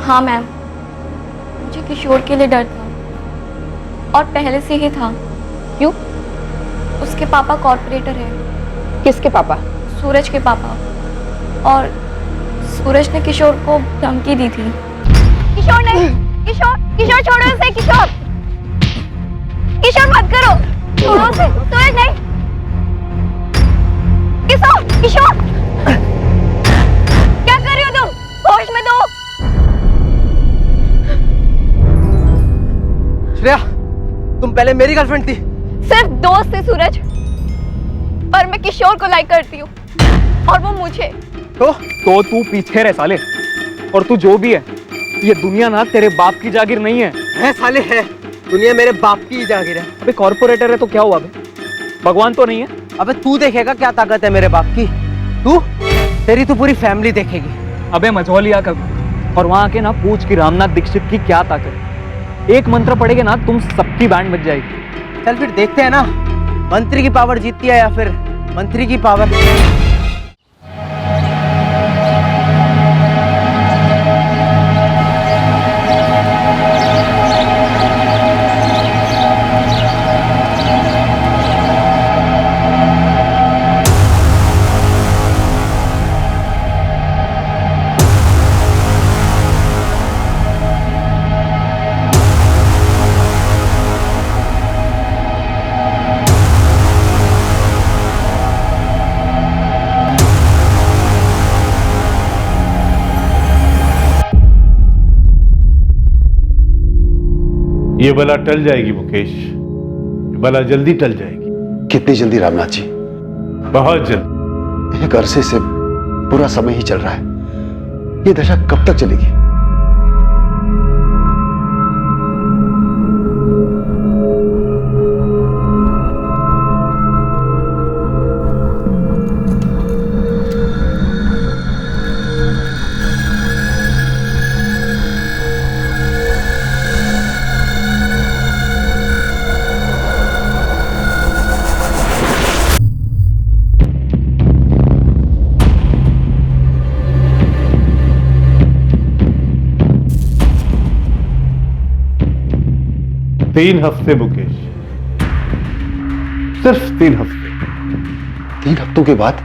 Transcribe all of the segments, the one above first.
हाँ मैम, मुझे किशोर के लिए डर था और पहले से ही था। क्यों? उसके पापा कॉर्पोरेटर है। किसके पापा? सूरज के पापा। और सूरज ने किशोर को धमकी दी थी। किशोर नहीं, किशोर, किशोर छोड़ो उसे, किशोर, किशोर मत करो, छोड़ो उसे, सूरज नहीं, किशोर, किशोर, क्या कर रही हो तुम? होश में दो। श्रेया, तुम पहले मेरी गर्लफ्रेंड थी। सिर्फ दोस्त थे सूरज, पर मैं किशोर को लाइक करती हूँ और वो मुझे। तो तू पीछे रह साले। और तू जो भी है, ये दुनिया ना तेरे बाप की जागीर नहीं है। है साले, है। दुनिया मेरे बाप की जागीर है। अबे कॉर्पोरेटर है तो क्या हुआ बे? भगवान तो नहीं है? अबे तू देखेगा क्या ताकत है मेरे बाप की। तू, तेरी तो पूरी फैमिली देखेगी। अबे मझौलिया कभी और वहां के ना पूछ की रामनाथ दीक्षित की क्या ताकत है। एक मंत्र पड़ेगा ना, तुम सबकी बैंड बज जाएगी। चल फिर देखते हैं ना, मंत्री की पावर जीतती है या फिर मंत्री की पावर। ये बला टल जाएगी मुकेश, ये बला जल्दी टल जाएगी। कितनी जल्दी रामनाथ जी? बहुत जल्दी। एक अरसे से पूरा समय ही चल रहा है, ये दशा कब तक चलेगी? तीन हफ्ते मुकेश, सिर्फ 3 हफ्ते। 3 हफ्तों के बाद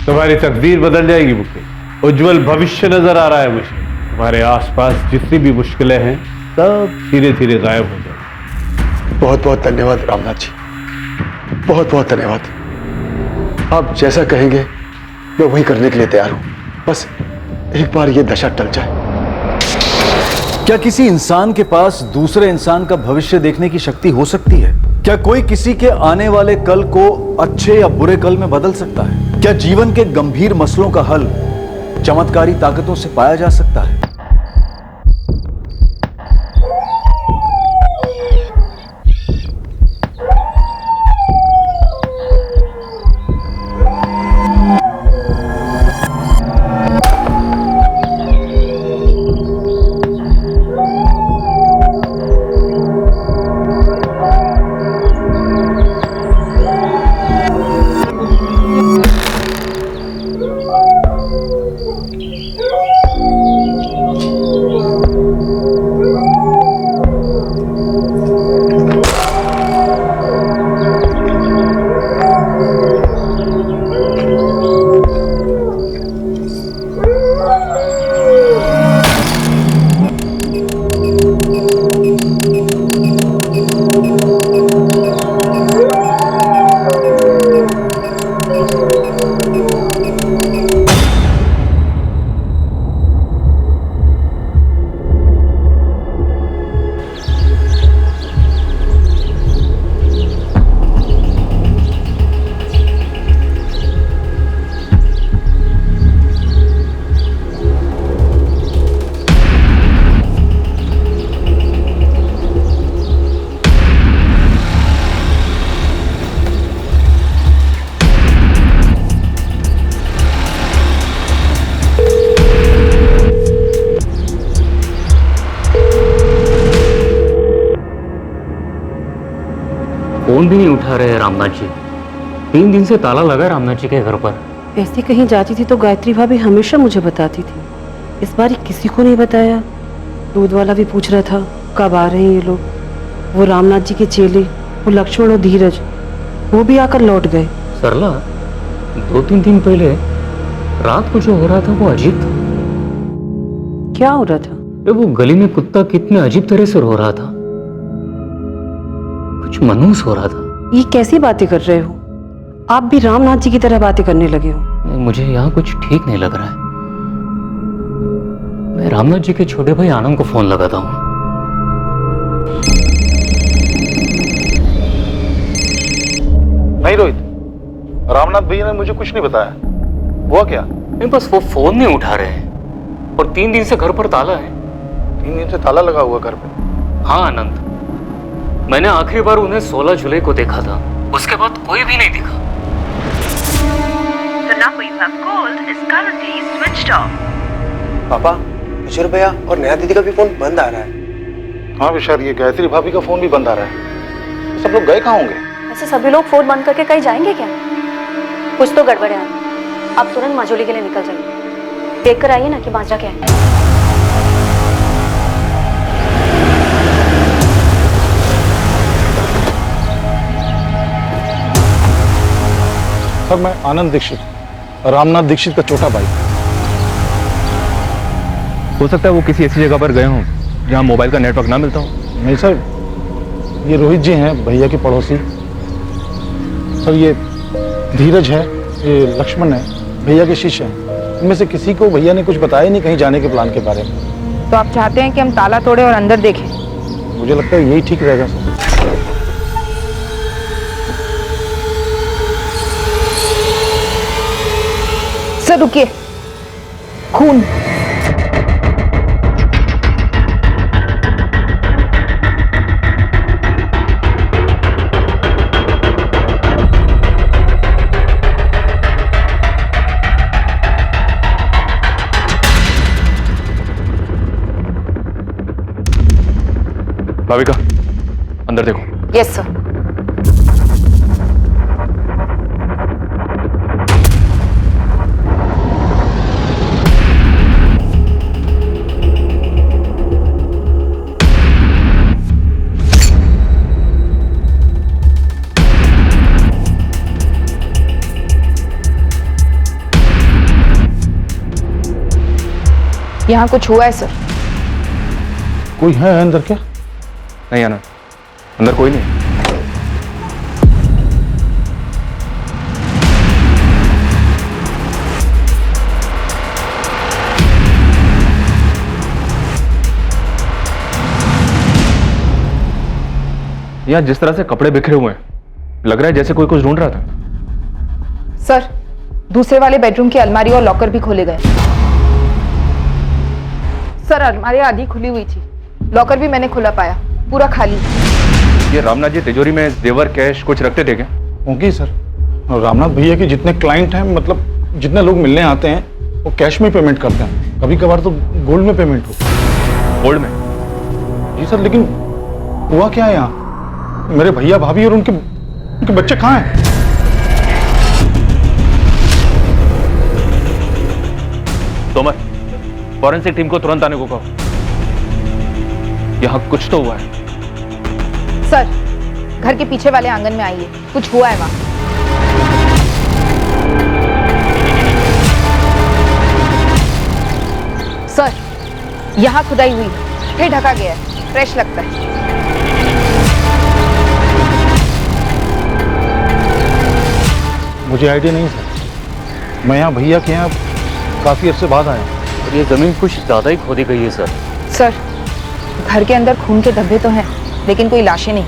तुम्हारी तकदीर बदल जाएगी मुकेश। उज्जवल भविष्य नजर आ रहा है मुझे। तुम्हारे आसपास जितनी भी मुश्किलें हैं सब धीरे धीरे गायब हो जाएंगी। बहुत बहुत धन्यवाद रामनाथ जी, बहुत बहुत धन्यवाद। आप जैसा कहेंगे मैं वही करने के लिए तैयार हूं। बस एक बार ये दशा टल जाए। क्या किसी इंसान के पास दूसरे इंसान का भविष्य देखने की शक्ति हो सकती है? क्या कोई किसी के आने वाले कल को अच्छे या बुरे कल में बदल सकता है? क्या जीवन के गंभीर मसलों का हल चमत्कारी ताकतों से पाया जा सकता है? फोन भी नहीं उठा रहे रामनाथ जी। 3 दिन से ताला लगा है रामनाथ जी के घर पर। ऐसे कहीं जाती थी तो गायत्री भाभी हमेशा मुझे बताती थी, इस बार किसी को नहीं बताया। दूध वाला भी पूछ रहा था कब आ रहे हैं ये लोग। वो रामनाथ जी के चेले, वो लक्ष्मण और धीरज, वो भी आकर लौट गए। सरला, 2-3 दिन पहले रात को जो हो रहा था वो अजीब था। क्या हो रहा था? वो गली में कुत्ता कितने अजीब तरह से रो रहा था, कुछ मनहूस हो रहा था। ये कैसी बातें कर रहे हो? आप भी रामनाथ जी की तरह बातें करने लगे हो। मुझे यहाँ कुछ ठीक नहीं लग रहा है। मैं रामनाथ जी के छोटे भाई आनंद को फोन लगाता हूँ। नहीं रोहित, रामनाथ भैया ने मुझे कुछ नहीं बताया। हुआ क्या? नहीं, बस वो फोन नहीं उठा रहे हैं और 3 दिन से घर पर ताला है। 3 दिन से ताला लगा हुआ घर पे? हाँ आनंद, मैंने आखिरी बार उन्हें 16 जुलाई को देखा था, उसके बाद कोई भी नहीं दिखा। पापा, किशोर भैया और नया दीदी का भी फोन बंद आ रहा है। हाँ विशाल, ये गायत्री भाभी का फोन भी बंद आ रहा है। सब लोग गए कहाँ होंगे? ऐसे सभी लोग फोन बंद करके कहीं जाएंगे क्या? कुछ तो गड़बड़ है। आप तुरंत माजोली के लिए निकल जाइए, देख कर आइए ना कि माजरा क्या है। सर, मैं आनंद दीक्षित, रामनाथ दीक्षित का छोटा भाई। हो सकता है वो किसी ऐसी जगह पर गए हों जहां मोबाइल का नेटवर्क ना मिलता हो। नहीं सर, ये रोहित जी हैं, भैया के पड़ोसी। सर, ये धीरज है, ये लक्ष्मण है, भैया के शिष्य हैं। इनमें से किसी को भैया ने कुछ बताया नहीं कहीं जाने के प्लान के बारे में। तो आप चाहते हैं कि हम ताला तोड़े और अंदर देखें? मुझे लगता है यही ठीक रहेगा सर। सर रुकिए, खून। भाविका, अंदर देखो। Yes sir. यहाँ कुछ हुआ है सर? कोई है अंदर क्या? नहीं आनंद, अंदर कोई नहीं। यहाँ जिस तरह से कपड़े बिखरे हुए हैं, लग रहा है जैसे कोई कुछ ढूंढ रहा था। सर, दूसरे वाले बेडरूम की अलमारी और लॉकर भी खोले गए। सर, अलमारी आधी खुली हुई थी, लॉकर भी मैंने खुला पाया, पूरा खाली। ये रामनाथ जी तिजोरी में जेवर कैश कुछ रखते थे क्या? होंगे सर, और रामनाथ भैया के जितने क्लाइंट हैं, मतलब जितने लोग मिलने आते हैं, वो कैश में पेमेंट करते हैं। कभी कभार तो गोल्ड में पेमेंट होती है। गोल्ड में? जी सर, लेकिन हुआ क्या है यहाँ? मेरे भैया भाभी और उनके बच्चे कहाँ हैं? तोमर, फॉरेंसिक टीम को तुरंत आने को कहो। यहाँ कुछ तो हुआ है। सर, घर के पीछे वाले आंगन में आइए, कुछ हुआ है वहां। सर, यहाँ खुदाई हुई, फिर ढका गया है, फ्रेश लगता है। मुझे आइडिया नहीं सर, मैं यहाँ भैया के यहाँ काफी अरसे बाद आया हूँ। और ये जमीन कुछ ज्यादा ही खोदी गई है सर। सर, घर के अंदर खून के धब्बे तो हैं, लेकिन कोई लाशें नहीं।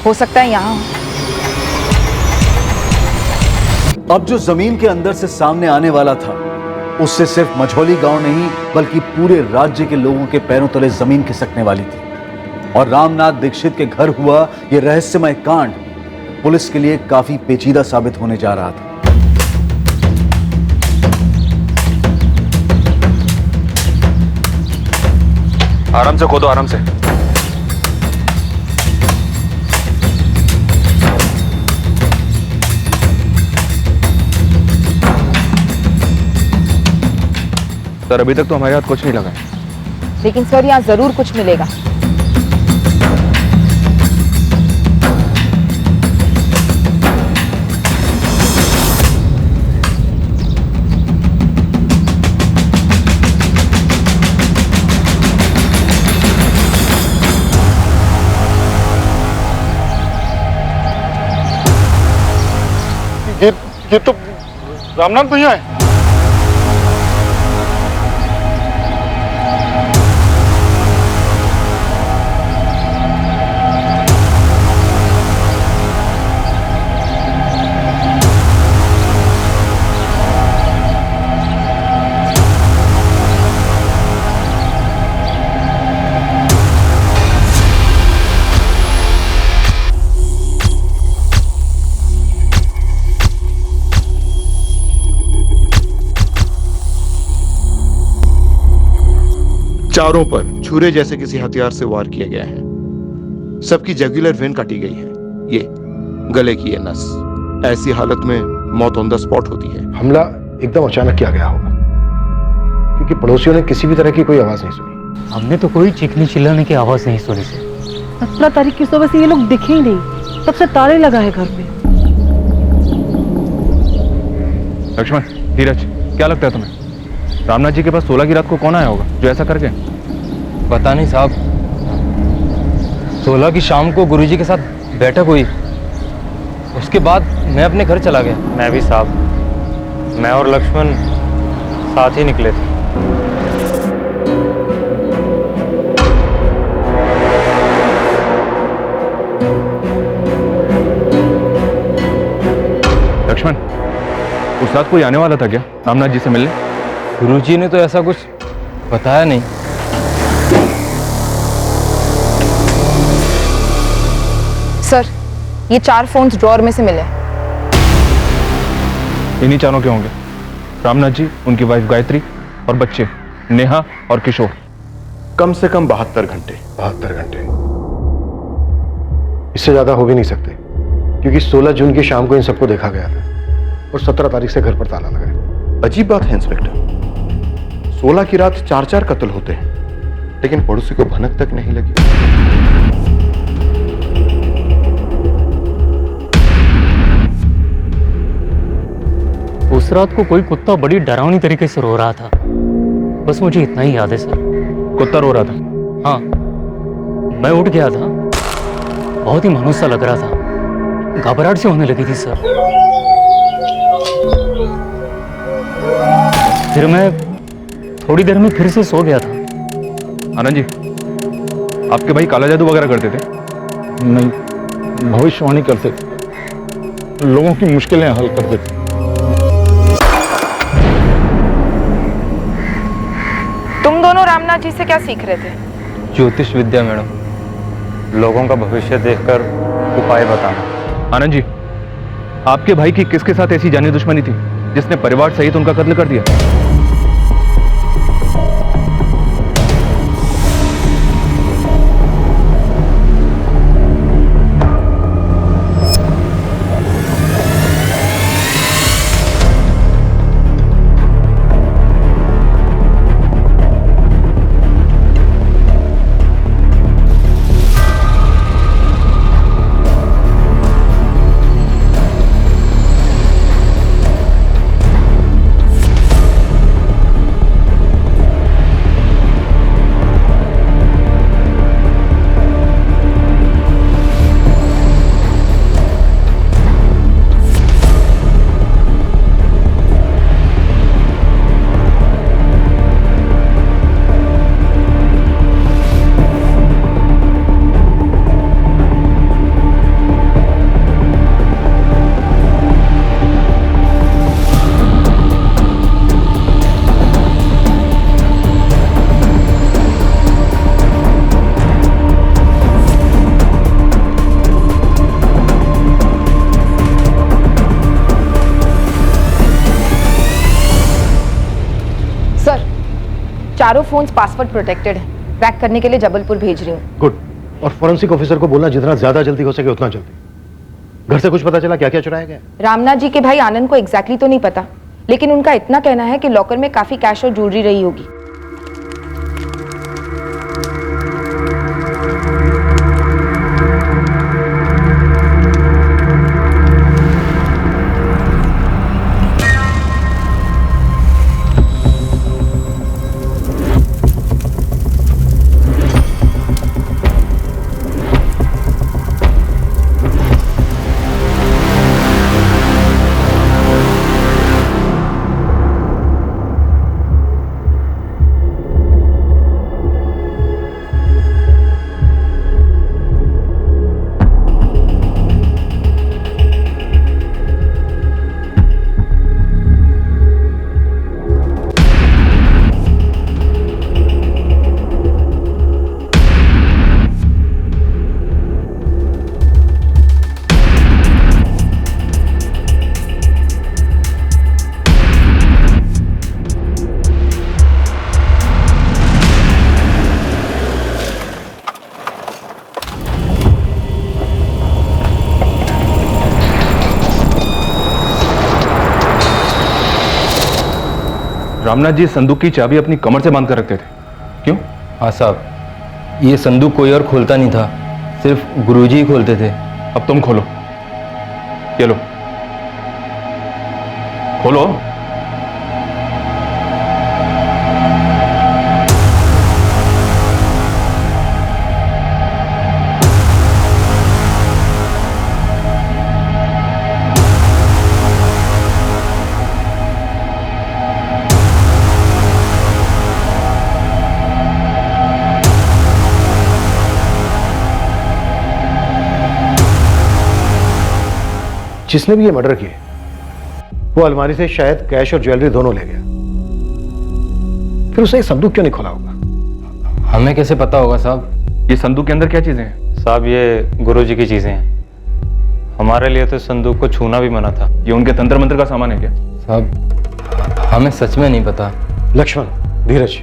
हो सकता है यहाँ। अब जो जमीन के अंदर से सामने आने वाला था, उससे सिर्फ मझौली गांव नहीं बल्कि पूरे राज्य के लोगों के पैरों तले जमीन खिसकने वाली थी। और रामनाथ दीक्षित के घर हुआ यह रहस्यमय कांड पुलिस के लिए काफी पेचीदा साबित होने जा रहा था। आराम से खोदो, आराम से। सर, अभी तक तो हमारे हाथ कुछ नहीं लगा है। लेकिन सर यहाँ जरूर कुछ मिलेगा। ये तो रामनाथ भैया है। चारों पर छुरे जैसे किसी हथियार से वार किया गया है। सबकी जगुलर वेन काटी गई है। ये गले की ये नस, ऐसी हालत में मौत ऑन द स्पॉट होती है। हमला एकदम अचानक किया गया होगा, क्योंकि पड़ोसियों ने किसी भी तरह की कोई आवाज नहीं सुनी। हमने तो कोई चीखने चिल्लाने की आवाज नहीं सुनी सर। 17 तारीख की सुबह से ये लोग दिखे ही नहीं, तब से ताले लगा है घर पे। लक्ष्मण, धीरज, क्या लगता है तुम्हें रामनाथ जी के पास 16 की रात को कौन आया होगा जो ऐसा करके? पता नहीं साहब, 16 की शाम को गुरुजी के साथ बैठक हुई, उसके बाद मैं अपने घर चला गया। मैं भी साहब, मैं और लक्ष्मण साथ ही निकले थे। लक्ष्मण, उस रात कोई आने वाला था क्या रामनाथ जी से मिलने? गुरुजी ने तो ऐसा कुछ बताया नहीं। सर, ये 4 फोन्स ड्रॉअर में से मिले। इन्हीं चारों के होंगे, रामनाथ जी, उनकी वाइफ गायत्री और बच्चे नेहा और किशोर। कम से कम 72 घंटे। 72 घंटे, इससे ज्यादा हो भी नहीं सकते, क्योंकि 16 जून की शाम को इन सबको देखा गया था और 17 तारीख से घर पर ताला लगा है। अजीब बात है इंस्पेक्टर, 16 की रात 4-4 कत्ल होते हैं, लेकिन पड़ोसी को भनक तक नहीं लगी। उस रात को कोई कुत्ता बड़ी डरावनी तरीके से रो रहा था, बस मुझे इतना ही याद है सर। कुत्ता रो रहा था? हाँ, मैं उठ गया था, बहुत ही मायूस सा लग रहा था, घबराहट से होने लगी थी सर। फिर मैं थोड़ी देर में फिर से सो गया था। आनंद जी, आपके भाई काला जादू वगैरह करते थे? नहीं, भविष्यवाणी करते थे, लोगों की मुश्किलें हल करते थे। तुम दोनों रामनाथ जी से क्या सीख रहे थे? ज्योतिष विद्या मैडम, लोगों का भविष्य देखकर उपाय बताना। आनंद जी, आपके भाई की किसके साथ ऐसी जानी दुश्मनी थी जिसने परिवार सहित उनका कत्ल कर दिया? चारों फोन्स पासवर्ड प्रोटेक्टेड है। ट्रैक करने के लिए जबलपुर भेज रही हूँ। गुड। और फोरेंसिक ऑफिसर को बोलना जितना ज्यादा जल्दी हो सके उतना जल्दी। घर से कुछ पता चला क्या क्या चुराया गया? रामनाथ जी के भाई आनंद को एग्जैक्टली तो नहीं पता, लेकिन उनका इतना कहना है कि लॉकर में काफी कैश और ज्वेलरी रही होगी। रामनाथ जी संदूक की चाबी अपनी कमर से बांध कर रखते थे, क्यों? हाँ साहब, ये संदूक कोई और खोलता नहीं था, सिर्फ गुरुजी ही खोलते थे। अब तुम खोलो, ये लो, खोलो। जिसने भी ये मर्डर किए वो अलमारी से शायद कैश और ज्वेलरी दोनों ले गया, फिर उसने एक संदूक क्यों नहीं खोला होगा? हमें कैसे पता होगा साहब? ये संदूक के अंदर क्या चीजें हैं? साहब ये गुरुजी की चीजें हैं, हमारे लिए तो संदूक को छूना भी मना था। ये उनके तंत्र मंत्र का सामान है क्या? साहब हमें सच में नहीं पता। लक्ष्मण, धीरज,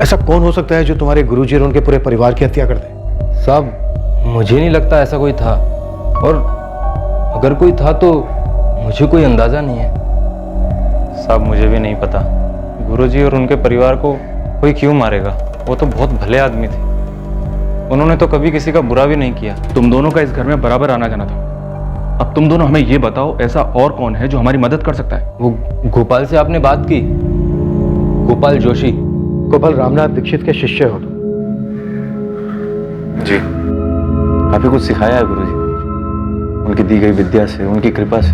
ऐसा कौन हो सकता है जो तुम्हारे गुरुजी और उनके पूरे परिवार की हत्या कर दे? साहब मुझे नहीं लगता ऐसा कोई था, और अगर कोई था तो मुझे कोई अंदाजा नहीं है। साहब मुझे भी नहीं पता, गुरुजी और उनके परिवार को कोई क्यों मारेगा? वो तो बहुत भले आदमी थे, उन्होंने तो कभी किसी का बुरा भी नहीं किया। तुम दोनों का इस घर में बराबर आना जाना था। अब तुम दोनों हमें ये बताओ, ऐसा और कौन है जो हमारी मदद कर सकता है? वो गोपाल से आपने बात की? गोपाल जोशी। गोपाल रामनाथ दीक्षित के शिष्य हो तुम? जी, काफी कुछ सिखाया है गुरुजी, उनकी दी गई विद्या से, उनकी कृपा से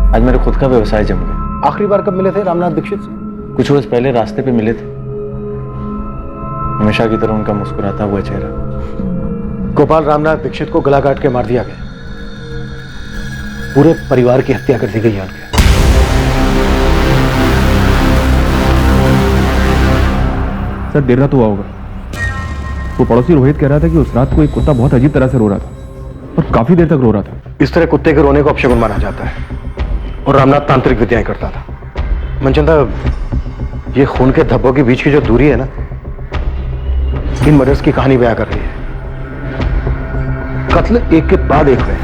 आज मेरे खुद का व्यवसाय जम गया। आखिरी बार कब मिले थे रामनाथ दीक्षित से? कुछ रोज पहले रास्ते पे मिले थे, हमेशा की तरह उनका मुस्कुराता हुआ चेहरा। गोपाल रामनाथ दीक्षित को गला काट के मार दिया गया, पूरे परिवार की हत्या कर दी गई है उनके। सर देर रात हुआ होगा, वो पड़ोसी रोहित कह रहा था कि उस रात को एक कुत्ता बहुत अजीब तरह से रो रहा था और काफी देर तक रो रहा था। इस तरह कुत्ते के रोने को अपशगुन माना जाता है, और रामनाथ तांत्रिक विद्याएं करता था। मनचंदा, ये खून के धब्बों के बीच की जो दूरी है ना, इन मर्डर्स की कहानी बयां कर रही है। कत्ल एक के बाद एक हुए।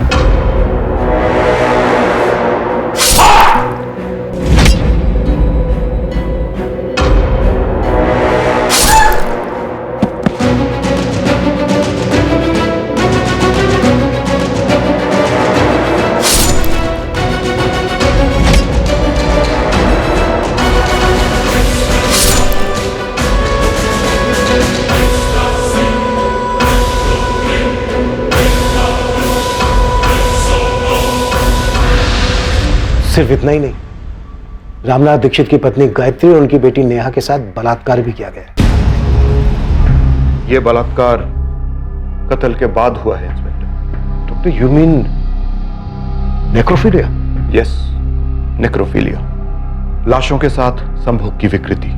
सिर्फ इतना ही नहीं, रामनाथ दीक्षित की पत्नी गायत्री और उनकी बेटी नेहा के साथ बलात्कार भी किया गया। यह बलात्कार कत्ल के बाद हुआ है inspector. Doctor, you mean necrophilia? Yes, necrophilia, लाशों के साथ संभोग की विकृति।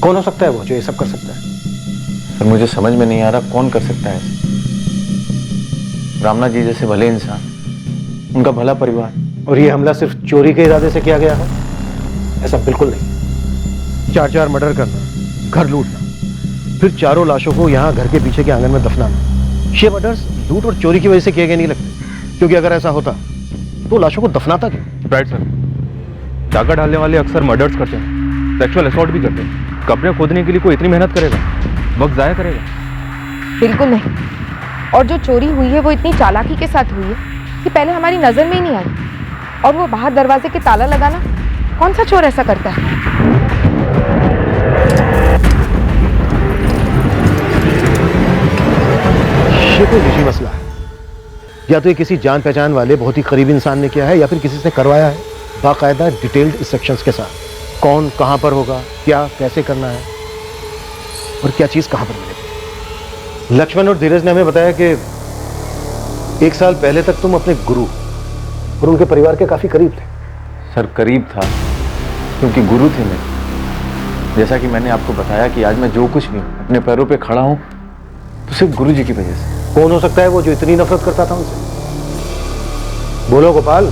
कौन हो सकता है वो जो ये सब कर सकता है? सर मुझे समझ में नहीं आ रहा कौन कर सकता है। रामनाथ जी जैसे भले इंसान, उनका भला परिवार, और ये हमला सिर्फ चोरी के इरादे से किया गया है? ऐसा बिल्कुल नहीं। 4-4 मर्डर करना, घर लूटना, फिर चारों लाशों को यहाँ घर के पीछे के आंगन में दफनाना, ये मर्डर्स लूट और चोरी की वजह से किए गए नहीं लगते। क्योंकि अगर ऐसा होता तो लाशों को दफनाता क्यों? राइट सर, डाका डालने वाले अक्सर मर्डर्स करते हैं, सेक्सुअल असॉल्ट भी करते हैं। कब्रें खोदने के लिए कोई इतनी मेहनत करेगा, वक्त जाया करेगा? बिल्कुल नहीं। और जो चोरी हुई है वो इतनी चालाकी के साथ हुई है कि पहले हमारी नजर में ही नहीं आई। और वो बाहर दरवाजे के ताला लगाना, कौन सा चोर ऐसा करता है? ये कोई निजी मसला है, या तो ये किसी जान पहचान वाले बहुत ही करीब इंसान ने किया है, या फिर किसी से करवाया है बाकायदा डिटेल्ड इंस्ट्रक्शंस के साथ। कौन कहां पर होगा, क्या कैसे करना है, और क्या चीज कहां पर मिलेगी। लक्ष्मण और धीरज ने हमें बताया कि 1 साल पहले तक तुम अपने गुरु और उनके परिवार के काफी करीब थे। सर करीब था क्योंकि गुरु थे मेरे। जैसा कि मैंने आपको बताया कि आज मैं जो कुछ भी अपने पैरों पे खड़ा हूं तो सिर्फ गुरु जी की वजह से। कौन हो सकता है वो जो इतनी नफरत करता था उनसे? बोलो गोपाल।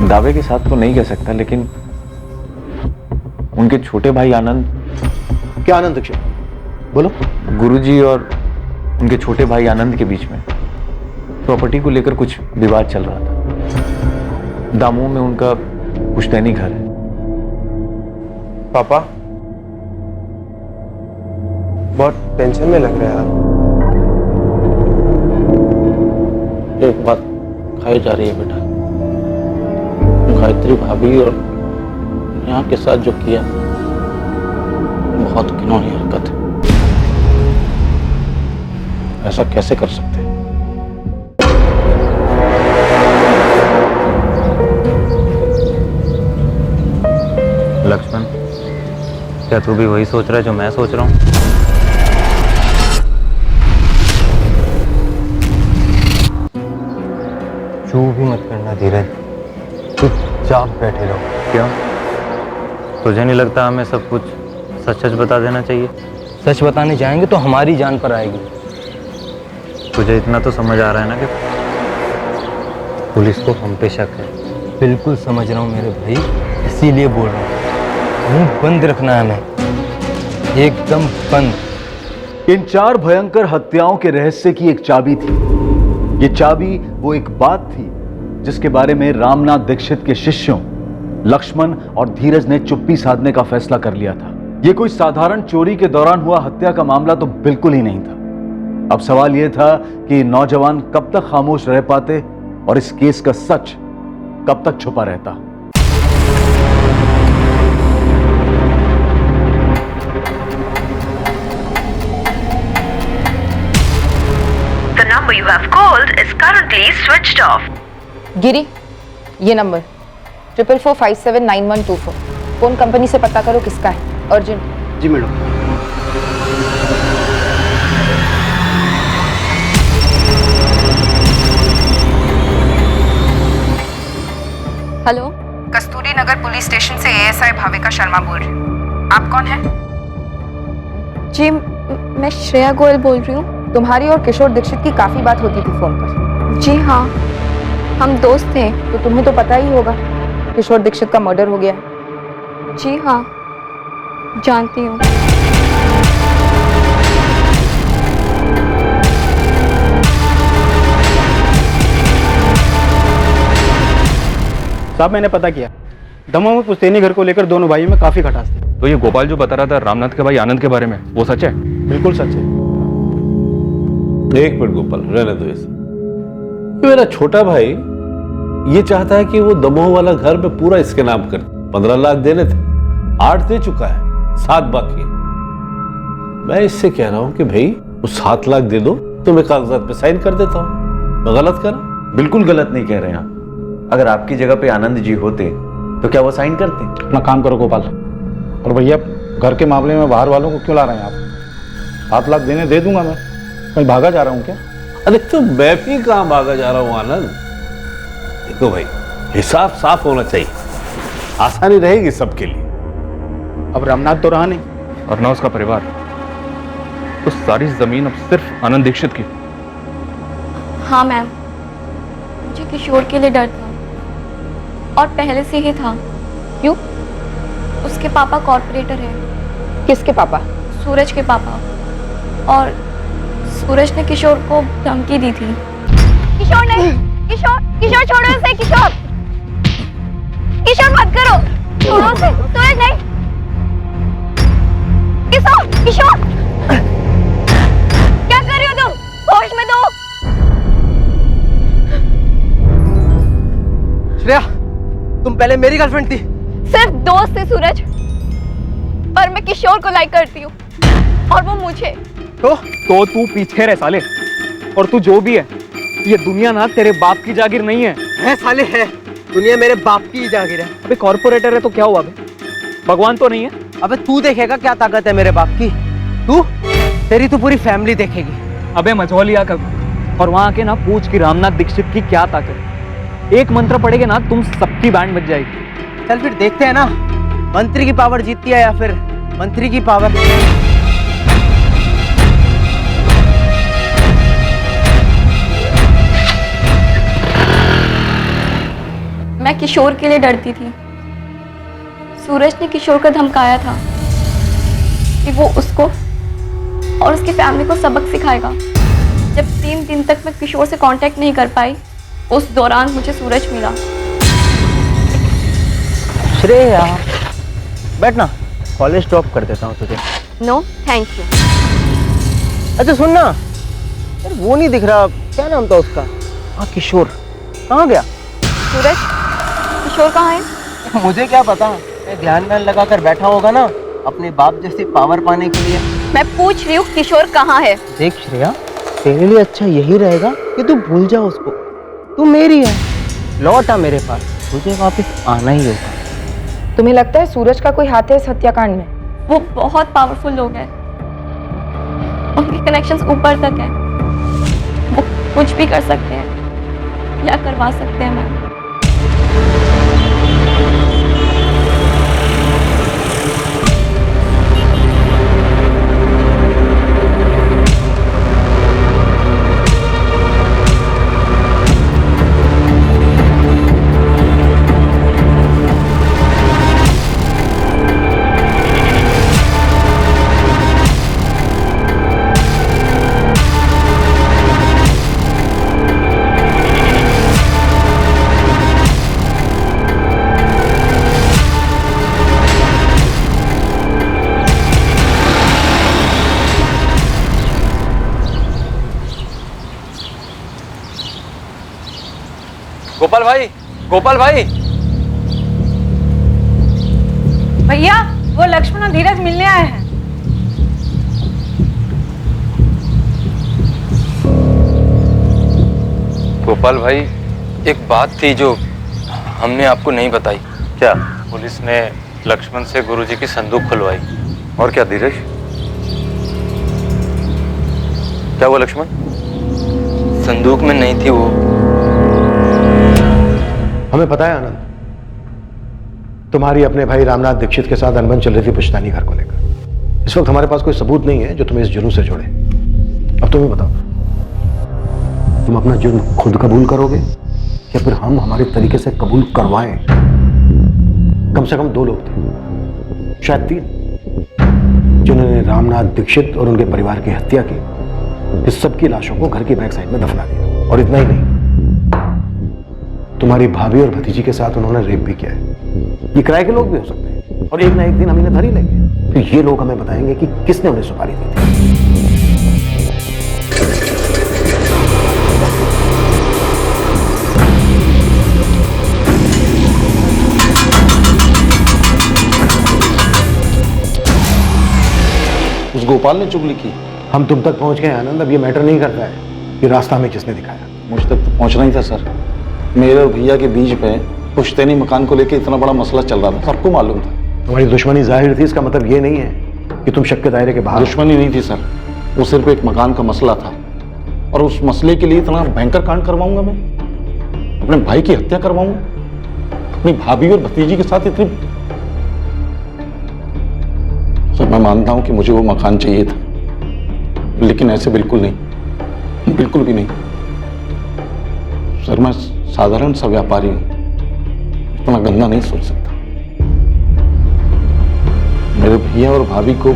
दावे के साथ तो नहीं कह सकता, लेकिन उनके छोटे भाई आनंद। क्या आनंद दीक्षित? बोलो। गुरुजी और उनके छोटे भाई आनंद के बीच में प्रॉपर्टी को लेकर कुछ विवाद चल रहा था। दामोह में उनका पुश्तैनी घर है। पापा बहुत टेंशन में लग रहे हैं आप। एक बात खाई जा रही है बेटा, गायत्री भाभी और यहाँ के साथ जो किया बहुत घिनौनी हरकत है। ऐसा कैसे कर सकते हैं? लक्ष्मण, क्या तू भी वही सोच रहा है जो मैं सोच रहा हूँ? चू भी मत करना धीरज, चुपचाप बैठे रहो। क्यों? तुझे नहीं लगता हमें सब कुछ सच सच बता देना चाहिए? सच बताने जाएंगे तो हमारी जान पर आएगी। तुझे इतना तो समझ आ रहा है ना कि पुलिस को हम पे शक है। बिल्कुल समझ रहा हूँ मेरे भाई, इसीलिए बोल रहा हूँ, मुंह बंद रखना है हमें, एकदम बंद। इन 4 भयंकर हत्याओं के रहस्य की एक चाबी थी। ये चाबी वो एक बात थी जिसके बारे में रामनाथ दीक्षित के शिष्यों लक्ष्मण और धीरज ने चुप्पी साधने का फैसला कर लिया था। ये कोई साधारण चोरी के दौरान हुआ हत्या का मामला तो बिल्कुल ही नहीं था। अब सवाल यह था कि नौजवान कब तक खामोश रह पाते और इस केस का सच कब तक छुपा रहता। The number you have called is currently switched off. गिरी, ये नंबर 4445791124 फोन कंपनी से पता करो किसका है, अर्जेंट। जी मैडम। हेलो, कस्तूरी नगर पुलिस स्टेशन से एएसआई भाविका शर्मा बोल रही हूँ। आप कौन हैं? जी मैं श्रेया गोयल बोल रही हूँ। तुम्हारी और किशोर दीक्षित की काफी बात होती थी फोन पर। जी हाँ, हम दोस्त थे। तो तुम्हें तो पता ही होगा किशोर दीक्षित का मर्डर हो गया है। जी हाँ, जानती हूँ। साहब मैंने पता किया, दमोह में पुश्तैनी घर को लेकर दोनों भाइयों में काफी खटास थी। तो ये गोपाल जो बता रहा था रामनाथ के भाई आनंद के बारे में, वो सच है? बिल्कुल सच है। एक मिनट गोपाल, रहने दो इसे। ये मेरा छोटा भाई ये चाहता है कि वो दमोह वाला घर में पूरा इसके नाम कर। 15 लाख देने थे, 8 दे चुका है, 7 बाकी है। मैं इससे कह रहा हूं कि भाई वो 7 लाख दे दो तो मैं कागजात पे साइन कर देता हूं। मैं गलत कर रहा हूं? बिल्कुल गलत नहीं कह रहे हैं आप। अगर आपकी जगह पे आनंद जी होते तो क्या वो साइन करते? अपना काम करो गोपाल। और भैया घर के मामले में बाहर वालों को क्यों ला रहे हैं आप? 7 लाख देने दे दूंगा मैं, कहीं भागा जा रहा हूँ क्या? अरे तो मैं भी कहां भागा जा रहा हूं आनंद। देखो भाई, हिसाब साफ होना चाहिए, आसानी रहेगी सबके लिए। अब रामनाथ तो रहा नहीं और ना उसका परिवार, तो सारी जमीन अब सिर्फ आनंद दीक्षित की। हाँ मैम, मुझे किशोर के लिए डर था और पहले से ही था। क्यों? उसके पापा कॉर्पोरेटर हैं। किसके पापा? सूरज के पापा। और सूरज ने किशोर को धमकी दी थी। किशोर नहीं, किशोर, किशोर छोड़ो उसे, किशोर, किशोर मत करो, छोड़ो उसे, सूरज नहीं, किशोर, किशोर, क्या कर रही हो तुम? होश में दो। श्रेया, तुम पहले मेरी गर्लफ्रेंड थी। सिर्फ दोस्त थे सूरज, पर मैं किशोर को लाइक करती हूँ और वो मुझे। तो तू पीछे रह साले, और तू जो भी है, ये दुनिया ना तेरे बाप की जागीर नहीं है। है साले, है, दुनिया मेरे बाप की जागीर है। अबे कॉर्पोरेटर है तो क्या हुआ बे? भगवान तो नहीं है। अबे तू देखेगा क्या ताकत है मेरे बाप की। तू, तेरी तो पूरी फैमिली देखेगी। अबे मझौलिया कब, और वहां के ना पूछ कि रामनाथ दीक्षित की क्या ताकत है। एक मंत्र पढ़ेगे ना तुम सबकी बैंड बज जाएगी। चल फिर देखते हैं ना, मंत्री की पावर जीतती है या फिर मंत्री की पावर। मैं किशोर के लिए डरती थी। सूरज ने किशोर को धमकाया था कि वो उसको और उसकी फैमिली को सबक सिखाएगा। जब 3 दिन तक मैं किशोर से कांटेक्ट नहीं कर पाई, उस दौरान मुझे सूरज मिला। श्रेया, बैठ ना, कॉलेज ड्रॉप कर देता हूँ तुझे। No thank you. अच्छा सुन ना, यार वो नहीं दिख रहा, क्या नाम था उसका? हाँ किशोर, कहाँ गया? सूरज, किशोर कहाँ है? मुझे क्या पता, ध्यान में लगा कर बैठा होगा ना अपने बाप जैसी पावर पाने के लिए। मैं पूछ रही हूँ किशोर कहाँ है? देख श्रेया, तेरे लिए अच्छा यही रहेगा कि तू भूल जा उसको। तू मेरी है, लौट आ मेरे पास, तुझे वापस आना ही होगा। तुम्हें लगता है सूरज का कोई हाथ है इस हत्याकांड में? वो बहुत पावरफुल लोग हैं, उनके कनेक्शंस ऊपर तक है। वो कुछ भी कर सकते हैं या करवा सकते हैं। मैम, गोपाल भाई, गोपाल भाई। भैया, वो लक्ष्मण और धीरज मिलने आए हैं। गोपाल भाई, एक बात थी जो हमने आपको नहीं बताई। क्या? पुलिस ने लक्ष्मण से गुरुजी की संदूक खुलवाई। और क्या धीरज? क्या हुआ लक्ष्मण? संदूक में नहीं थी वो। हमें पता है आनंद, तुम्हारी अपने भाई रामनाथ दीक्षित के साथ अनबन चल रही थी पुश्तैनी घर को लेकर। इस वक्त हमारे पास कोई सबूत नहीं है जो तुम्हें इस जुर्म से जोड़े। अब तुम्हें बताओ, तुम अपना जुर्म खुद कबूल करोगे या फिर हम हमारे तरीके से कबूल करवाएं? कम से कम 2 लोग थे, शायद 3, जिन्होंने रामनाथ दीक्षित और उनके परिवार की हत्या की। इस सब की लाशों को घर की बैक साइड में दफना दिया। और इतना ही नहीं, तुम्हारी भाभी और भतीजी के साथ उन्होंने रेप भी किया है। ये किराए के लोग भी हो सकते हैं और एक ना एक दिन हम इन्हें धर ही लेंगे। फिर ये लोग हमें बताएंगे कि किसने उन्हें सुपारी दी थी। उस गोपाल ने चुगली की। हम तुम तक पहुंच गए आनंद, अब ये मैटर नहीं करता है कि रास्ता हमें किसने दिखाया। मुझ तक तो पहुंचना ही था सर। मेरे और भैया के बीच में पुश्तैनी मकान को लेकर इतना बड़ा मसला चल रहा था, सबको मालूम था। तुम्हारी दुश्मनी जाहिर थी, इसका मतलब ये नहीं है कि तुम शक के दायरे के बाहर। दुश्मनी नहीं थी सर, वो सिर्फ एक मकान का मसला था। और उस मसले के लिए इतना भयंकर कांड करवाऊंगा मैं? अपने भाई की हत्या करवाऊंगा अपनी भाभी और भतीजी के साथ? इतनी सर, मैं मानता हूं कि मुझे वो मकान चाहिए था, लेकिन ऐसे बिल्कुल नहीं, बिल्कुल भी नहीं सर। मैं साधारण सा व्यापारी हूं, इतना गंदा नहीं सोच सकता। मेरे भैया और भाभी को,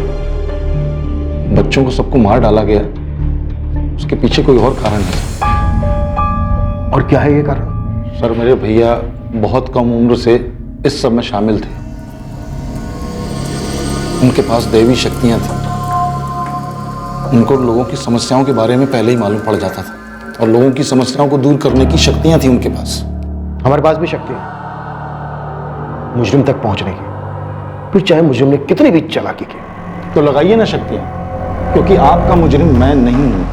बच्चों को, सबको मार डाला गया, उसके पीछे कोई और कारण है। और क्या है ये कारण? सर, मेरे भैया बहुत कम उम्र से इस सब में शामिल थे। उनके पास दैवी शक्तियां थी। उनको लोगों की समस्याओं के बारे में पहले ही मालूम पड़ जाता था और लोगों की समस्याओं को दूर करने की शक्तियां थी उनके पास। हमारे पास भी शक्ति है मुजरिम तक पहुंचने की, फिर चाहे मुजरिम ने कितनी भी चालाकी की। तो लगाइए ना शक्तियां, क्योंकि आपका मुजरिम मैं नहीं हूं।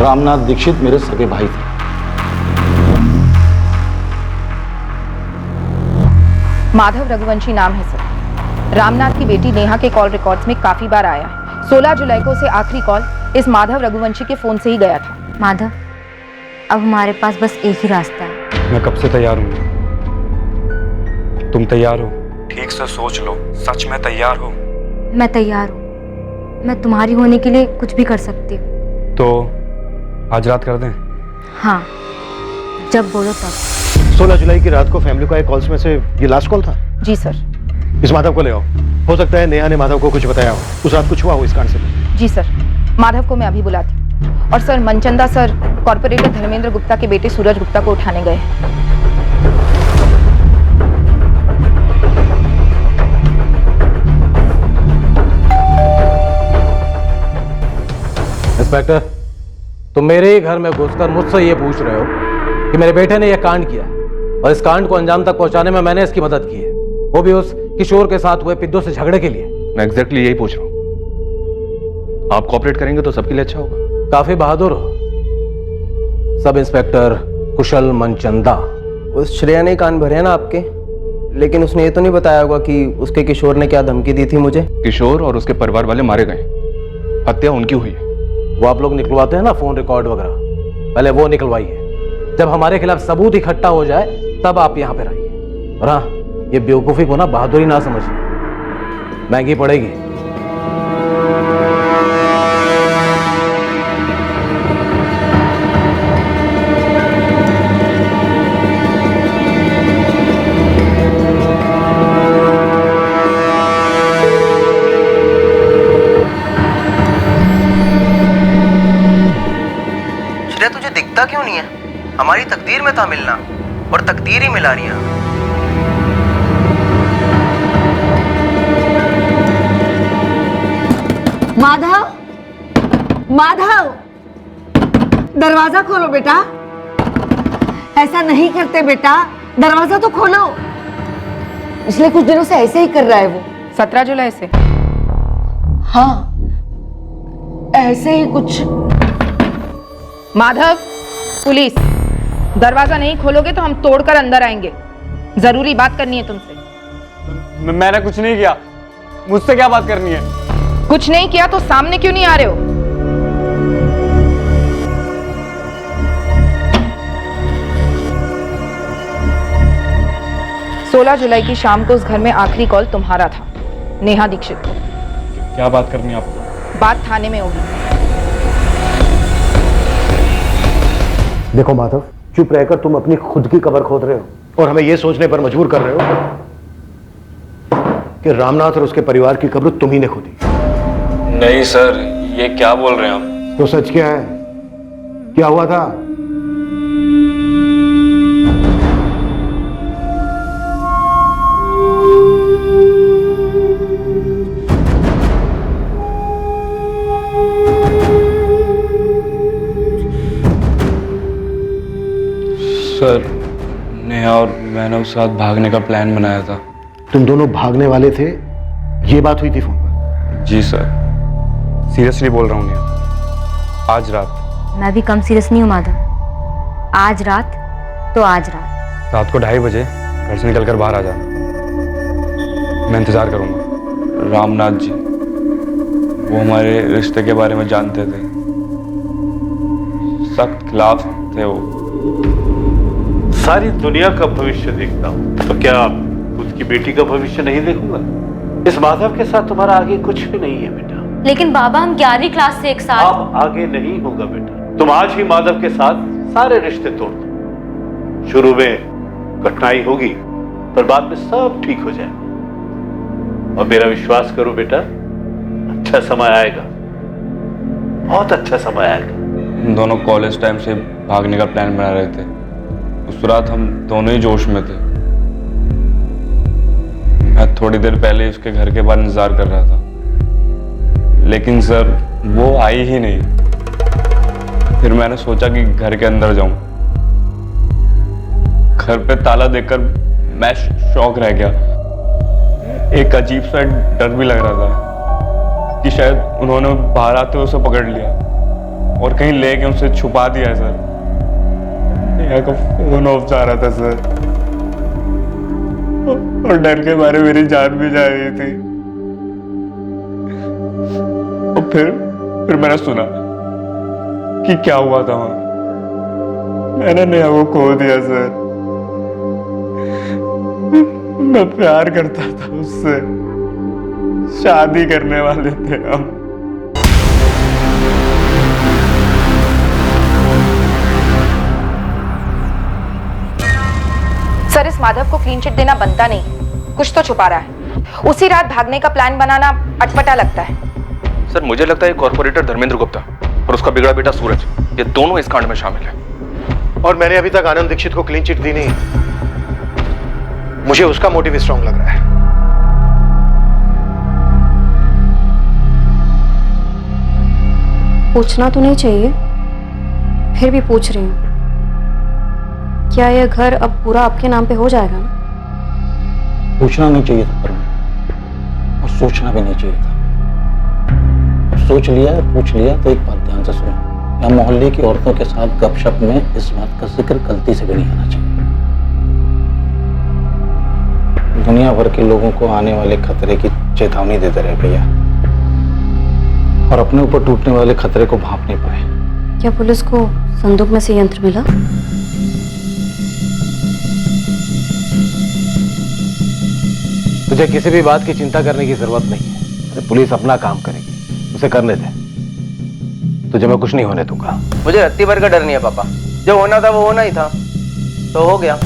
रामनाथ दीक्षित मेरे सगे भाई थे। माधव रघुवंशी नाम है सर। रामनाथ की बेटी नेहा के कॉल रिकॉर्ड्स में काफी बार आया है। 16 जुलाई को उसे आखिरी कॉल इस माधव रघुवंशी के फोन से ही गया था। माधव, अब हमारे पास बस एक ही रास्ता है। मैं कब से तैयार हूँ। तुम तैयार हो? ठीक से सोच लो, सच में तैयार हो? मैं तैयार हूँ। मैं तुम्हारी होने के लिए कुछ भी कर सकती हूँ। तो आज रात कर दें? हाँ, जब बोलो तब। 16 जुलाई की रात को फैमिली को आए कॉल्स में से ये लास्ट कॉल था? जी सर। इस माधव को ले आओ। हो सकता है नेहा ने माधव को कुछ बताया हो, उस रात कुछ हुआ हो इस कांड से। जी सर, माधव को मैं अभी बुलाती हूँ। और sir, Manchanda sir corporator Dharmendra Gupta के बेटे सूरज गुप्ता को उठाने गए हैं। इंस्पेक्टर, तुम मेरे ही घर में घुसकर मुझसे ये पूछ रहे हो कि मेरे बेटे ने यह कांड किया और इस कांड को अंजाम तक पहुंचाने में मैंने इसकी मदद की है, वो भी उस किशोर के साथ हुए पिद्दू से झगड़े के लिए। मैं एग्जैक्टली यही पूछ रहा हूं। आप कोऑपरेट करेंगे तो सबके लिए अच्छा होगा। काफी बहादुर हो सब इंस्पेक्टर कुशल मनचंदा। उस श्रेया ने कान भरे हैं ना आपके, लेकिन उसने ये तो नहीं बताया होगा कि उसके किशोर ने क्या धमकी दी थी मुझे। किशोर और उसके परिवार वाले मारे गए, हत्या उनकी हुई है। वो आप लोग निकलवाते हैं ना फोन रिकॉर्ड वगैरह, पहले वो निकलवाइए। जब हमारे खिलाफ सबूत इकट्ठा हो जाए तब आप यहां पर आइए। और हाँ, ये बेवकूफी को ना बहादुरी ना समझिए, महंगी पड़ेगी। तुझे दिखता क्यों नहीं है? हमारी तकदीर में था मिलना और तकदीर ही मिला रही है। माधव, माधव, दरवाजा खोलो बेटा। ऐसा नहीं करते बेटा, दरवाजा तो खोलो। पिछले कुछ दिनों से ऐसे ही कर रहा है वो। 17 जुलाई से? हाँ, ऐसे ही कुछ। माधव, पुलिस, दरवाजा नहीं खोलोगे तो हम तोड़कर अंदर आएंगे। जरूरी बात करनी है तुमसे। मैंने कुछ नहीं किया, मुझसे क्या बात करनी है? कुछ नहीं किया तो सामने क्यों नहीं आ रहे हो? सोलह जुलाई की शाम को उस घर में आखिरी कॉल तुम्हारा था, नेहा दीक्षित को। क्या बात करनी है आपको? बात थाने में होगी। देखो माधव, चुप रहकर तुम अपनी खुद की कब्र खोद रहे हो और हमें यह सोचने पर मजबूर कर रहे हो कि रामनाथ और उसके परिवार की कब्र तुम ही ने खोदी। नहीं सर, ये क्या बोल रहे हैं आप? तो सच क्या है? क्या हुआ था? सर, नेहा और मैंने उस साथ भागने का प्लान बनाया था। तुम दोनों भागने वाले थे, ये बात हुई थी फोन पर? जी सर, सीरियसली बोल रहा हूँ नेहा, आज रात। मैं भी कम सीरियस नहीं हूँ माधव। आज रात तो आज रात को 2:30 बजे घर से निकलकर बाहर आ जाना, मैं इंतजार करूंगा। रामनाथ जी, वो हमारे रिश्ते के बारे में जानते थे, सख्त खिलाफ थे वो। सारी दुनिया का भविष्य देखता हूं तो क्या खुद की बेटी का भविष्य नहीं देखूंगा? इस माधव के साथ तुम्हारा आगे कुछ भी नहीं है बेटा। लेकिन बाबा, हम 11वीं क्लास से एक साथ। अब आगे नहीं होगा बेटा। तुम आज ही माधव के साथ सारे रिश्ते तोड़ दो। शुरू में कठिनाई होगी पर बाद में सब ठीक हो जाएगा। और मेरा विश्वास करो बेटा, अच्छा समय आएगा, बहुत अच्छा समय आएगा। हम दोनों कॉलेज टाइम से भागने का प्लान बना रहे थे। उस रात हम दोनों ही जोश में थे। मैं थोड़ी देर पहले उसके घर के बाहर इंतजार कर रहा था, लेकिन सर वो आई ही नहीं। फिर मैंने सोचा कि घर के अंदर जाऊं। घर पे ताला देखकर मैं शॉक रह गया। एक अजीब सा डर भी लग रहा था कि शायद उन्होंने बाहर आते हुए उसे पकड़ लिया और कहीं लेके उसे छुपा दिया है सर। नेहा का फोन ऑफ जा रहा था सर, और डर के मारे मेरी जान भी जा रही थी। और फिर मैंने सुना कि क्या हुआ था वहां। मैंने नेहा को खो दिया सर। मैं प्यार करता था उससे, शादी करने वाले थे हम। माधव को क्लीन चिट देना बनता नहीं, कुछ तो छुपा रहा है। उसी रात भागने का प्लान बनाना अटपटा लगता है। सर मुझे लगता है कॉर्पोरेटर धर्मेंद्र गुप्ता और उसका बिगड़ा बेटा सूरज, ये दोनों इस कांड में शामिल हैं। और मैंने अभी तक आनंद दीक्षित को क्लीन चिट दी नहीं। मुझे उसका मोटिव स्ट्रांग लग रहा है। पूछना तो नहीं चाहिए, फिर भी पूछ रही हूँ, क्या यह घर अब पूरा आपके नाम पे हो जाएगा ना? पूछना नहीं चाहिए था पर और सोचना भी नहीं चाहिए था। सोच लिया और पूछ लिया तो एक बात ध्यान से सुनो, यहाँ मोहल्ले की औरतों के साथ गपशप में इस बात का जिक्र गलती से भी नहीं आना चाहिए। दुनिया भर के लोगों को आने वाले खतरे की चेतावनी देते रहे भैया, और अपने ऊपर टूटने वाले खतरे को भांप नहीं पाए। क्या पुलिस को संदूक में से यंत्र मिला? तुझे किसी भी बात की चिंता करने की जरूरत नहीं है। अरे पुलिस अपना काम करेगी, उसे करने दे। तुझे मैं कुछ नहीं होने दूंगा। मुझे रत्ती भर का डर नहीं है पापा, जो होना था वो होना ही था, तो हो गया।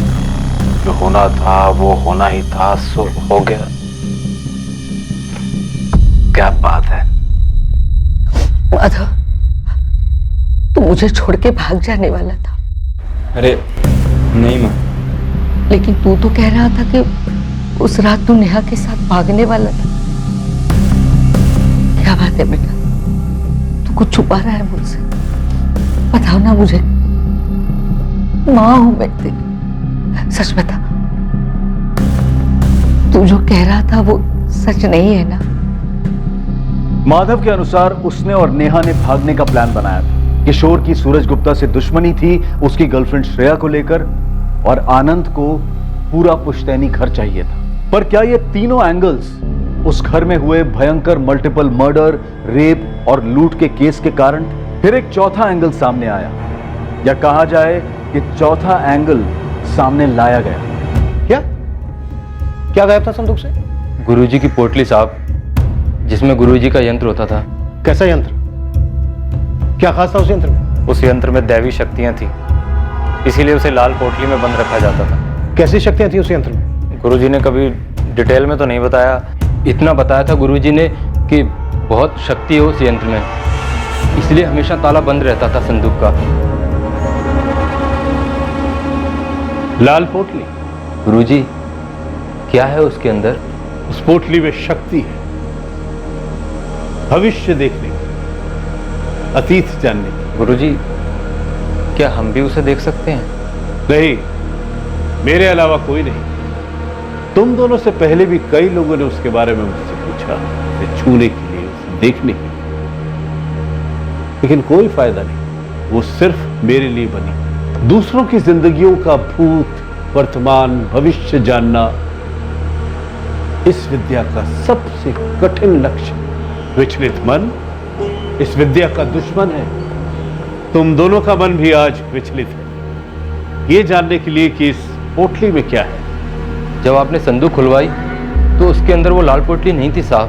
जो होना था वो होना ही था, सो हो गया। क्या बात है? माधव, तू मुझे छोड़ के भाग जाने वाला था। अरे नहीं माँ। लेकिन तू तो कह रहा था कि उस रात तू नेहा के साथ भागने वाला था। क्या बात है बेटा, तू कुछ छुपा रहा है मुझसे? बताओ ना मुझे, माँ हूं मैं तेरी, सच बता। तू जो कह रहा था वो सच नहीं है ना? माधव के अनुसार उसने और नेहा ने भागने का प्लान बनाया था। किशोर की सूरज गुप्ता से दुश्मनी थी उसकी गर्लफ्रेंड श्रेया को लेकर, और आनंद को पूरा पुश्तैनी घर चाहिए था। पर क्या ये तीनों एंगल्स उस घर में हुए भयंकर मल्टीपल मर्डर, रेप और लूट के केस के कारण? फिर एक चौथा एंगल सामने आया, या कहा जाए कि चौथा एंगल सामने लाया गया। क्या गायब था संदूक से? गुरुजी की पोटली साहब, जिसमें गुरुजी का यंत्र होता था। कैसा यंत्र? क्या खास था उस यंत्र में? उस यंत्र में दैवी शक्तियां थी, इसीलिए उसे लाल पोटली में बंद रखा जाता था। कैसी शक्तियां थी उस यंत्र में? गुरुजी ने कभी डिटेल में तो नहीं बताया, इतना बताया था गुरुजी ने कि बहुत शक्ति है उस यंत्र में, इसलिए हमेशा ताला बंद रहता था संदूक का। लाल पोटली? गुरुजी, क्या है उसके अंदर? उस पोटली में शक्ति है, भविष्य देखने की, अतीत जानने की। गुरुजी, क्या हम भी उसे देख सकते हैं? नहीं, मेरे अलावा कोई नहीं। तुम दोनों से पहले भी कई लोगों ने उसके बारे में मुझसे पूछा, उसे छूने के लिए, उसे देखने के लिए, लेकिन कोई फायदा नहीं। वो सिर्फ मेरे लिए बनी। दूसरों की जिंदगियों का भूत, वर्तमान, भविष्य जानना इस विद्या का सबसे कठिन लक्ष्य। विचलित मन इस विद्या का दुश्मन है। तुम दोनों का मन भी आज विचलित है, ये जानने के लिए कि इस पोटली में क्या है। जब आपने संदूक खुलवाई तो उसके अंदर वो लाल पोटली नहीं थी साहब।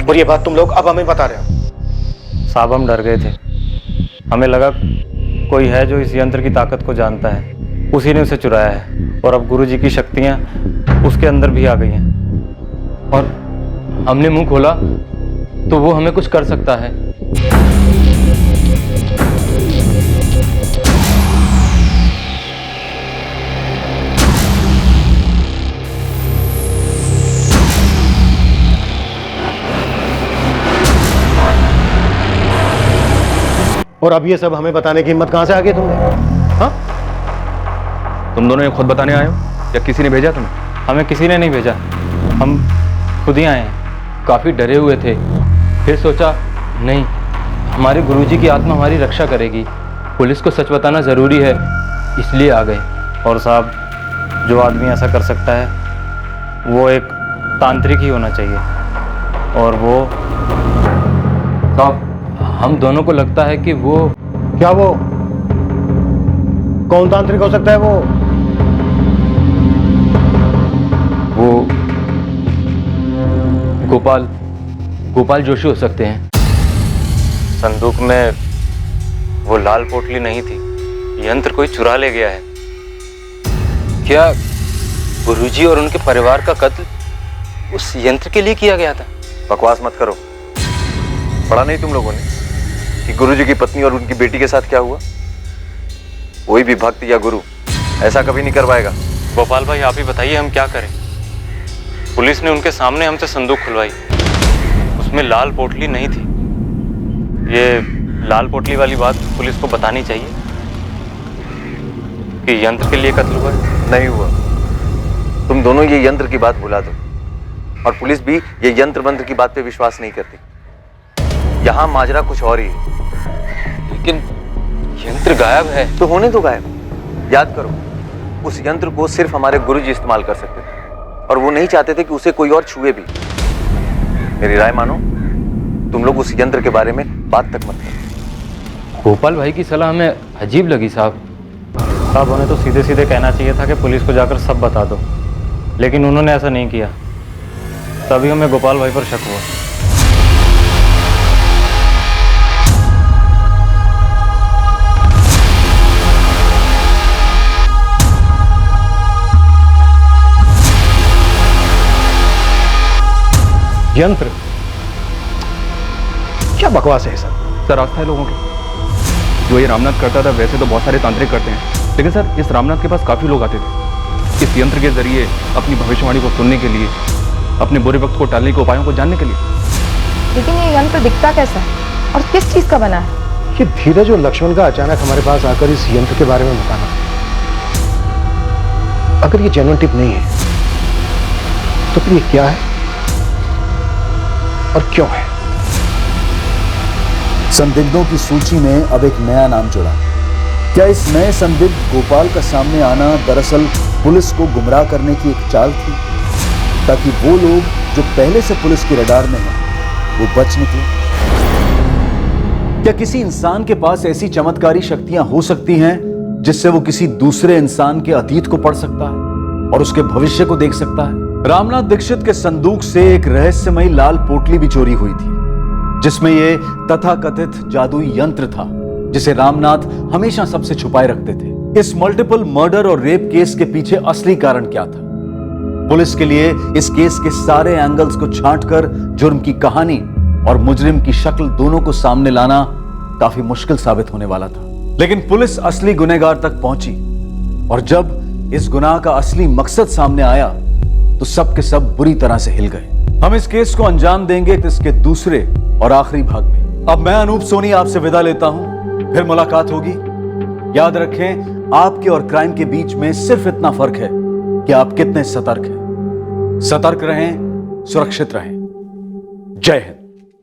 और ये बात तुम लोग अब हमें बता रहे हो? साहब हम डर गए थे, हमें लगा कोई है जो इस यंत्र की ताकत को जानता है, उसी ने उसे चुराया है, और अब गुरुजी की शक्तियां उसके अंदर भी आ गई हैं, और हमने मुंह खोला तो वो हमें कुछ कर सकता है। और अब ये सब हमें बताने की हिम्मत कहां से आ गई तुमने? हाँ? तुम दोनों ये खुद बताने आए हो या किसी ने भेजा तुम्हें? हमें किसी ने नहीं भेजा, हम खुद ही आए हैं। काफ़ी डरे हुए थे, फिर सोचा नहीं, हमारे गुरुजी की आत्मा हमारी रक्षा करेगी, पुलिस को सच बताना ज़रूरी है, इसलिए आ गए। और साहब, जो आदमी ऐसा कर सकता है वो एक तांत्रिक ही होना चाहिए, और वो साहब हम दोनों को लगता है कि वो। क्या वो? कौन तांत्रिक हो सकता है वो? वो गोपाल जोशी हो सकते हैं। संदूक में वो लाल पोटली नहीं थी, यंत्र कोई चुरा ले गया है। क्या गुरुजी और उनके परिवार का कत्ल उस यंत्र के लिए किया गया था? बकवास मत करो। पढ़ा नहीं तुम लोगों ने कि गुरुजी की पत्नी और उनकी बेटी के साथ क्या हुआ? कोई भी भक्त या गुरु ऐसा कभी नहीं करवाएगा। गोपाल भाई, आप ही बताइए हम क्या करें? पुलिस ने उनके सामने हमसे संदूक खुलवाई, उसमें लाल पोटली नहीं थी। ये लाल पोटली वाली बात पुलिस को बतानी चाहिए कि यंत्र के लिए कत्ल हुआ है। नहीं हुआ। तुम दोनों ये यंत्र की बात भुला दो, और पुलिस भी ये यंत्र मंत्र की बात पे विश्वास नहीं करती। यहां माजरा कुछ और ही है। लेकिन यंत्र गायब है। तो होने दो गायब। याद करो, उस यंत्र को सिर्फ हमारे गुरुजी इस्तेमाल कर सकते थे, और वो नहीं चाहते थे कि उसे कोई और छुए भी। मेरी राय मानो, तुम लोग उस यंत्र के बारे में बात तक मत करो। गोपाल भाई की सलाह हमें अजीब लगी साहब। साहब, उन्हें तो सीधे सीधे कहना चाहिए था कि पुलिस को जाकर सब बता दो, लेकिन उन्होंने ऐसा नहीं किया। तभी हमें गोपाल भाई पर शक हुआ। यंत्र? क्या बकवास है सब? सर, आस्था है लोगों की। जो ये रामनाथ करता था वैसे तो बहुत सारे तांत्रिक करते हैं, लेकिन सर इस रामनाथ के पास काफी लोग आते थे इस यंत्र के जरिए अपनी भविष्यवाणी को सुनने के लिए, अपने बुरे वक्त को टालने के उपायों को जानने के लिए। लेकिन ये यंत्र दिखता कैसा है और किस चीज का बना है? ये धीरज और लक्ष्मण का अचानक हमारे पास आकर इस यंत्र के बारे में बताना, अगर ये जेन्युइन टिप नहीं है तो फिर ये क्या है और क्यों है? संदिग्धों की सूची में अब एक नया नाम जुड़ा। क्या इस नए संदिग्ध गोपाल का सामने आना दरअसल पुलिस को गुमराह करने की एक चाल थी, ताकि वो लोग जो पहले से पुलिस के रडार में हैं वो बच निकले? क्या किसी इंसान के पास ऐसी चमत्कारी शक्तियां हो सकती हैं जिससे वो किसी दूसरे इंसान के अतीत को पढ़ सकता है और उसके भविष्य को देख सकता है? रामनाथ दीक्षित के संदूक से एक रहस्यमयी लाल पोटली भी चोरी हुई थी, जिसमें ये तथाकथित जादुई यंत्र था जिसे रामनाथ हमेशा सबसे छुपाए रखते थे। इस मल्टीपल मर्डर और रेप केस के पीछे असली कारण क्या था? पुलिस के लिए इस केस के सारे एंगल्स को छांटकर जुर्म की कहानी और मुजरिम की शक्ल दोनों को सामने लाना काफी मुश्किल साबित होने वाला था। लेकिन पुलिस असली गुनहगार तक पहुंची, और जब इस गुनाह का असली मकसद सामने आया तो सब के सब बुरी तरह से हिल गए। हम इस केस को अंजाम देंगे इसके दूसरे और आखिरी भाग में। अब मैं अनूप सोनी आपसे विदा लेता हूं, फिर मुलाकात होगी। याद रखें, आपके और क्राइम के बीच में सिर्फ इतना फर्क है कि आप कितने सतर्क हैं। सतर्क रहें, सुरक्षित रहें। जय हिंद।